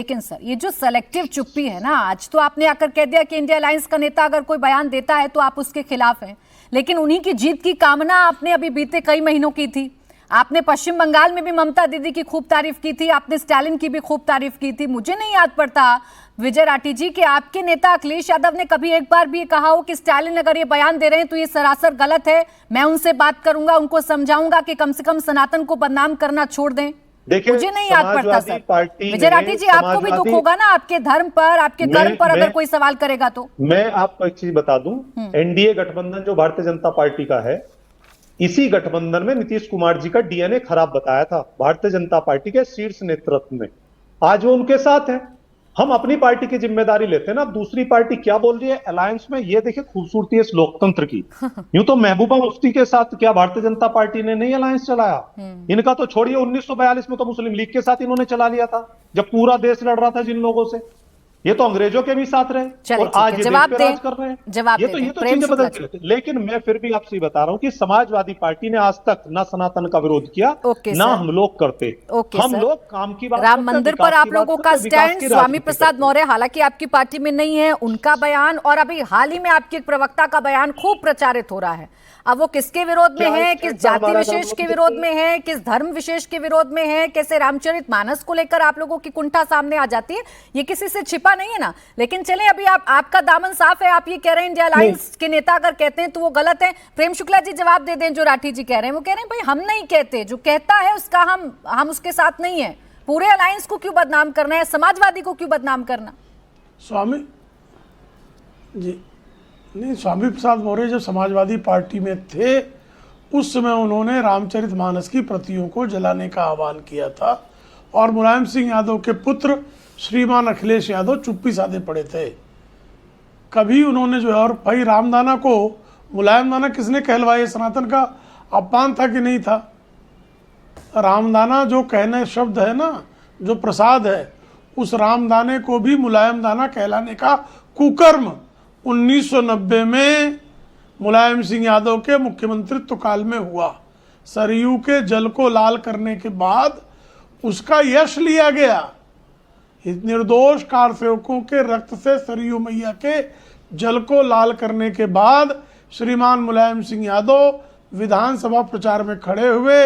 लेकिन सर ये जो सेलेक्टिव चुप्पी है ना, आज तो आपने आकर कह दिया कि इंडिया अलायंस का नेता अगर कोई बयान देता है तो आप उसके खिलाफ हैं, लेकिन उन्हीं की जीत की कामना आपने अभी बीते कई महीनों की थी। आपने पश्चिम बंगाल में भी ममता दीदी की खूब तारीफ की थी, आपने स्टालिन की भी खूब तारीफ की थी। मुझे नहीं याद पड़ता विजय राठी जी कि आपके नेता अखिलेश यादव ने कभी एक बार भी कहा हो कि स्टालिन अगर ये बयान दे रहे हैं तो ये सरासर गलत है, मैं उनसे बात करूंगा, उनको समझाऊंगा कि कम से कम सनातन को बदनाम करना छोड़ दें। मुझे नहीं याद पड़ता सर। विजय राठी जी, आपको भी दुख होगा ना आपके धर्म पर, आपके कर्म पर अगर कोई सवाल करेगा तो। मैं आपको एक चीज बता दूं, एनडीए गठबंधन जो भारतीय जनता पार्टी का है, इसी गठबंधन में नीतीश कुमार जी का डीएनए खराब बताया था भारतीय जनता पार्टी के शीर्ष नेतृत्व में। आज वो उनके साथ है। हम अपनी पार्टी की जिम्मेदारी लेते हैं ना, दूसरी पार्टी क्या बोल रही है अलायंस में, ये देखिए खूबसूरती है इस लोकतंत्र की। यूं तो महबूबा मुफ्ती के साथ क्या भारतीय जनता पार्टी ने नहीं अलायंस चलाया? इनका तो छोड़िए, 1942 में तो मुस्लिम लीग के साथ इन्होंने चला लिया था, जब पूरा देश लड़ रहा था जिन लोगों से। ये तो अंग्रेजों के भी साथ रहे और आज ये देश पे राज कर रहे हैं। ये तो चीजें बदलती रहती है। लेकिन मैं फिर भी आपसे बता रहा हूं कि समाजवादी पार्टी ने आज तक ना सनातन का विरोध किया, ना हम लोग करते। हम लोग काम की बात, राम मंदिर पर आप लोगों का स्टैंड, स्वामी प्रसाद मौर्य हालांकि आपकी पार्टी में नहीं है, उनका बयान और अभी हाल ही में आपके एक प्रवक्ता का बयान खूब प्रचारित हो रहा है। अब वो किसके विरोध में है, किस जाति विशेष के विरोध में है, किस धर्म विशेष के विरोध में है, कैसे रामचरितमानस को लेकर आप लोगों की कुंठा सामने आ जाती है, ये किसी से छिपा नहीं है ना। लेकिन चले, अभी आपका दामन साफ है, आप ये कह रहे हैं इंडिया अलायंस के नेता अगर कहते हैं तो वो गलत है। प्रेम शुक्ला जी जवाब दे दें, जो राठी जी कह रहे हैं वो कह रहे हैं भाई हम नहीं कहते, जो कहता है उसका हम उसके साथ नहीं है। पूरे अलायंस को क्यों बदनाम करना है, समाजवादी को क्यों बदनाम करना? स्वामी जी नहीं, स्वामी प्रसाद मौर्य जब समाजवादी पार्टी में थे उस समय उन्होंने रामचरितमानस की प्रतियों को जलाने का आह्वान किया था और मुलायम सिंह यादव के पुत्र श्रीमान अखिलेश यादव चुप्पी साधे पड़े थे। कभी उन्होंने जो है, और भाई रामदाना को मुलायम दाना किसने कहलवाया? सनातन का अपमान था कि नहीं था? रामदाना जो कहने शब्द है ना, जो प्रसाद है, उस रामदाने को भी मुलायम दाना कहलाने का कुकर्म 1990 में मुलायम सिंह यादव के मुख्यमंत्रित्व काल में हुआ। सरयू के जल को लाल करने के बाद उसका यश लिया गया। निर्दोष कार सेवकों के रक्त से सरयू मैया के जल को लाल करने के बाद श्रीमान मुलायम सिंह यादव विधानसभा प्रचार में खड़े हुए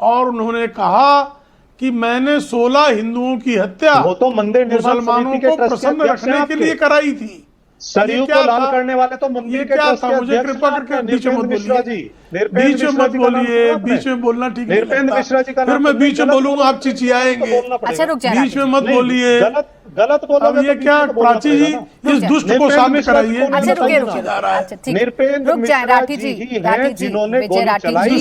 और उन्होंने कहा कि मैंने 16 हिंदुओं की हत्या वो तो मंदिर मुसलमानों को प्रसन्न रखने के लिए कराई थी। सरयू को लाल करने वाले तो मंदिर के क्या था? मुझे कृपा करके बीच में मत बोलिए, बीच में मत बोलिए, बीच में बोलना ठीक नहीं लगता। फिर मैं बीच में बोलूंगा आप चिचियाएंगे। अच्छा रुक जाइए, बीच में मत बोलिए, गलत बोला। अब ये क्या प्राची जी, इस दुष्ट को शांत कराइए। अच्छा रुकिए, अच्छा ठीक, रुक जाए राठी जी, राठी जी, विजय राठी जी,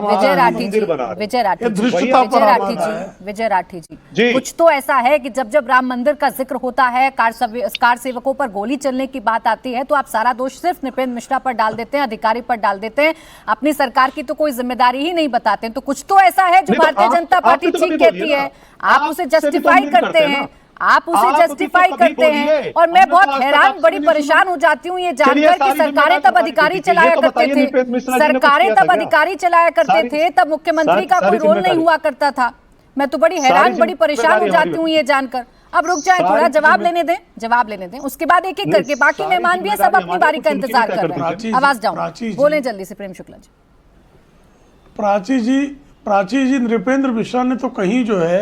विजय राठी जी, विजय राठी जी, विजय राठी जी, कुछ तो ऐसा है कि जब जब राम मंदिर का जिक्र होता है, कार सेवकों पर गोली चलने की बात आती है, तो आप सारा दोष सिर्फ नृपेंद्र मिश्रा पर डाल देते हैं, अधिकारी पर डाल देते हैं, अपनी सरकार की तो कोई जिम्मेदारी ही नहीं बताते। तो कुछ तो ऐसा है जो भारतीय जनता पार्टी ठीक कहती है, आप उसे जस्टिफाई करते हैं, आप उसे जस्टिफाई करते हैं। और मैं बहुत हैरान, बड़ी परेशान हो जाती हूँ ये जानकर कि सरकारें तब अधिकारी चलाया करते थे, सरकारें तब अधिकारी चलाया करते थे, तब मुख्यमंत्री का कोई रोल नहीं हुआ करता था। मैं तो बड़ी हैरान, बड़ी परेशान हो जाती हूँ ये जानकर। अब रुक जाए, थोड़ा जवाब लेने दें, जवाब लेने दें, उसके बाद एक एक करके बाकी मेहमान भी है, सब अपनी बारी का इंतजार कर रहे हैं। आवाज डाउन, बोलें जल्दी से प्रेम शुक्ला जी। प्राची जी, नृपेंद्र मिश्रा ने तो कहीं जो है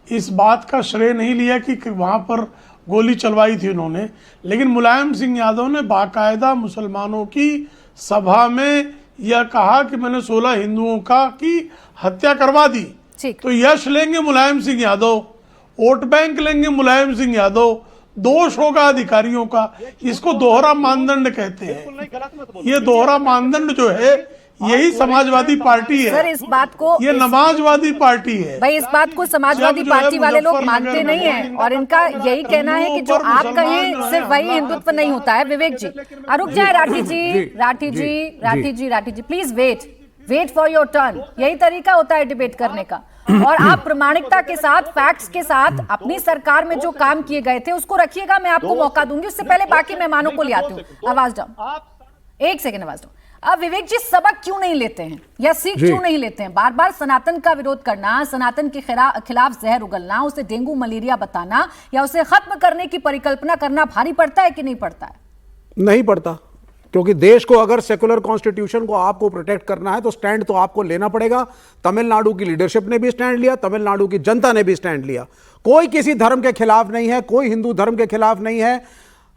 इस बात का श्रेय नहीं लिया कि वहां पर गोली चलवाई थी उन्होंने, लेकिन मुलायम सिंह यादव ने बाकायदा मुसलमानों की सभा में यह कहा कि मैंने 16 हिंदुओं की हत्या करवा दी। तो यश लेंगे मुलायम सिंह यादव, वोट बैंक लेंगे मुलायम सिंह यादव, दोष होगा अधिकारियों का। इसको दोहरा मानदंड कहते हैं। ये दोहरा मानदंड जो है यही समाजवादी पार्टी है सर। इस बात को, ये नमाजवादी पार्टी है भाई, इस बात को समाजवादी पार्टी वाले लोग मानते नहीं हैं और इनका यही कहना है कि जो आप कहें सिर्फ वही हिंदुत्व नहीं होता है। विवेक जी, रुक जाए, Rathi ji, Rathi ji, Rathi ji, Rathi ji, please wait for your turn. यही तरीका होता है डिबेट करने का। और आप प्रामाणिकता के साथ, फैक्ट्स के साथ अपनी सरकार में जो काम किए गए थे उसको रखिएगा। मैं आपको मौका दूंगी, उससे पहले बाकी मेहमानों को ले आती हूँ। आवाज डाउन, एक सेकेंड, आवाज डाउन। अब विवेक जी सबक क्यों नहीं लेते हैं या सीख क्यों नहीं लेते हैं? बार बार सनातन का विरोध करना, सनातन के खिलाफ जहर उगलना, उसे डेंगू मलेरिया बताना या उसे खत्म करने की परिकल्पना करना भारी पड़ता है कि नहीं पड़ता है? नहीं पड़ता, क्योंकि देश को अगर सेकुलर कॉन्स्टिट्यूशन को आपको प्रोटेक्ट करना है तो स्टैंड तो आपको लेना पड़ेगा। तमिलनाडु की लीडरशिप ने भी स्टैंड लिया, तमिलनाडु की जनता ने भी स्टैंड लिया। कोई किसी धर्म के खिलाफ नहीं है, कोई हिंदू धर्म के खिलाफ नहीं है।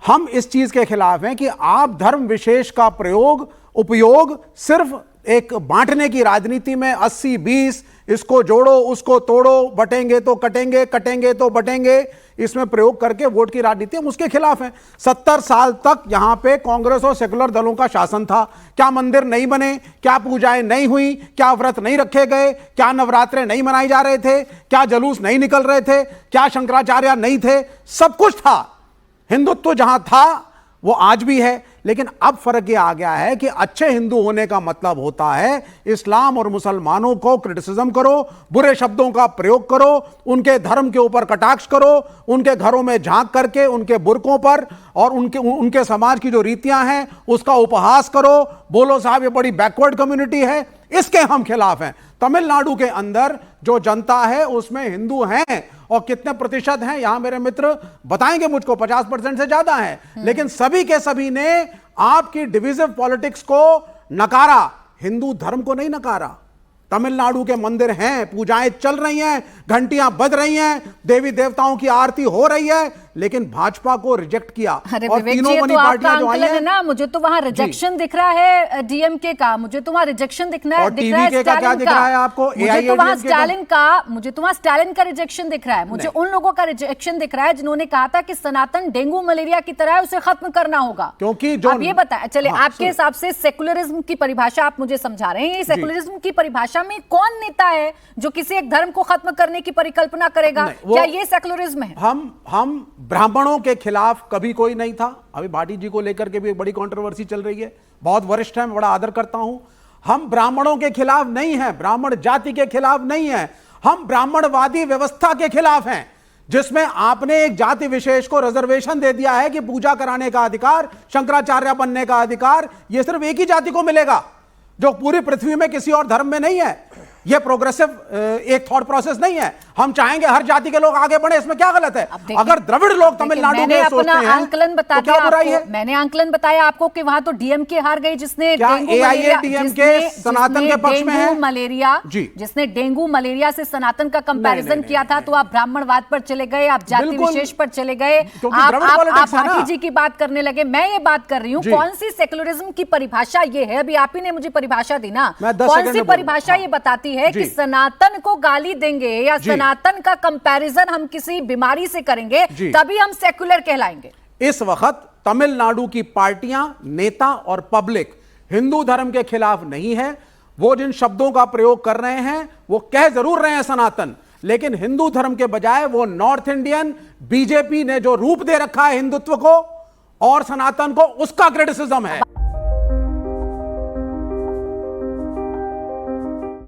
हम इस चीज के खिलाफ हैं कि आप धर्म विशेष का उपयोग सिर्फ एक बांटने की राजनीति में 80-20 इसको जोड़ो उसको तोड़ो, बटेंगे तो कटेंगे, कटेंगे तो बटेंगे, इसमें प्रयोग करके वोट की राजनीति, हम उसके खिलाफ हैं। 70 साल तक यहां पे कांग्रेस और सेकुलर दलों का शासन था। क्या मंदिर नहीं बने, क्या पूजाएं नहीं हुई, क्या व्रत नहीं रखे गए, क्या नवरात्रे नहीं मनाए जा रहे थे, क्या जुलूस नहीं निकल रहे थे, क्या शंकराचार्य नहीं थे, सब कुछ था। हिंदुत्व जहां था वो आज भी है। लेकिन अब फर्क यह आ गया है कि अच्छे हिंदू होने का मतलब होता है इस्लाम और मुसलमानों को क्रिटिसिज्म करो, बुरे शब्दों का प्रयोग करो, उनके धर्म के ऊपर कटाक्ष करो, उनके घरों में झांक करके उनके बुर्कों पर और उनके समाज की जो रीतियां हैं उसका उपहास करो, बोलो साहब ये बड़ी बैकवर्ड कम्युनिटी है। इसके हम खिलाफ हैं। तमिलनाडु के अंदर जो जनता है उसमें हिंदू हैं, और कितने प्रतिशत हैं यहां मेरे मित्र बताएंगे मुझको, 50% से ज्यादा है। लेकिन सभी के सभी ने आपकी डिविजिव पॉलिटिक्स को नकारा, हिंदू धर्म को नहीं नकारा। तमिलनाडु के मंदिर हैं, पूजाएं चल रही हैं, घंटियां बज रही हैं, देवी देवताओं की आरती हो रही है, लेकिन भाजपा को रिजेक्ट किया। और तीनों बड़ी पार्टियां जो आई हैं ना, मुझे तो वहां रिजेक्शन दिख रहा है डीएमके का, मुझे तो वहां रिजेक्शन दिख रहा है टीवीके का क्या दिख रहा है आपको? मुझे तो वहां स्टालिन का रिजेक्शन दिख रहा है। मुझे उन लोगों का रिजेक्शन दिख रहा है जिन्होंने कहा था कि सनातन डेंगू मलेरिया की तरह है, उसे खत्म करना होगा। क्योंकि जो आप ये बताएं, चले आपके हिसाब से सेकुलरिज्म की परिभाषा आप मुझे समझा रहे हैं, ये सेकुलरिज्म की परिभाषा में कौन नेता है जो किसी एक धर्म को खत्म करने की परिकल्पना करेगा? क्या ये सेकुलरिज्म है? हम ब्राह्मणों के खिलाफ कभी कोई नहीं था। अभी भाटी जी को लेकर के भी एक बड़ी कंट्रोवर्सी चल रही है, बहुत वरिष्ठ हैं, बड़ा आदर करता हूं। हम ब्राह्मणों के खिलाफ नहीं हैं, ब्राह्मण जाति के खिलाफ नहीं है, हम ब्राह्मणवादी व्यवस्था के खिलाफ हैं, जिसमें आपने एक जाति विशेष को रिजर्वेशन दे दिया है कि पूजा कराने का अधिकार, शंकराचार्य बनने का अधिकार ये सिर्फ एक ही जाति को मिलेगा, जो पूरी पृथ्वी में किसी और धर्म में नहीं है। यह प्रोग्रेसिव एक थॉट प्रोसेस नहीं है। हम चाहेंगे हर जाति के लोग आगे बढ़े, इसमें क्या गलत है? अगर द्रविड़ लोग तमिलनाडु में सोचते हैं आंकलन बता तो क्या बुराई है? मैंने आंकलन बताया आपको कि वहां तो डीएमके हार गई, जिसने एआईएडीएमके सनातन के पक्ष में है, जिसने डेंगू मलेरिया से सनातन का कंपैरिजन किया था। तो आप ब्राह्मणवाद पर चले गए, आप जाति विशेष पर चले गए, आप भाटी जी की बात करने लगे। मैं ये बात कर रही हूँ कौन सी सेकुलरिज्म की परिभाषा ये है? अभी आप ही ने मुझे परिभाषा दी ना, कौन सी परिभाषा ये बताती है कि सनातन को गाली देंगे या सनातन का कंपैरिजन हम किसी बीमारी से करेंगे तभी हम सेकुलर कहलाएंगे? इस वक्त तमिलनाडु की पार्टियां, नेता और पब्लिक हिंदू धर्म के खिलाफ नहीं है। वो जिन शब्दों का प्रयोग कर रहे हैं वो कह जरूर रहे हैं सनातन, लेकिन हिंदू धर्म के बजाय वो नॉर्थ इंडियन बीजेपी ने जो रूप दे रखा है हिंदुत्व को और सनातन को, उसका क्रिटिसिज्म है।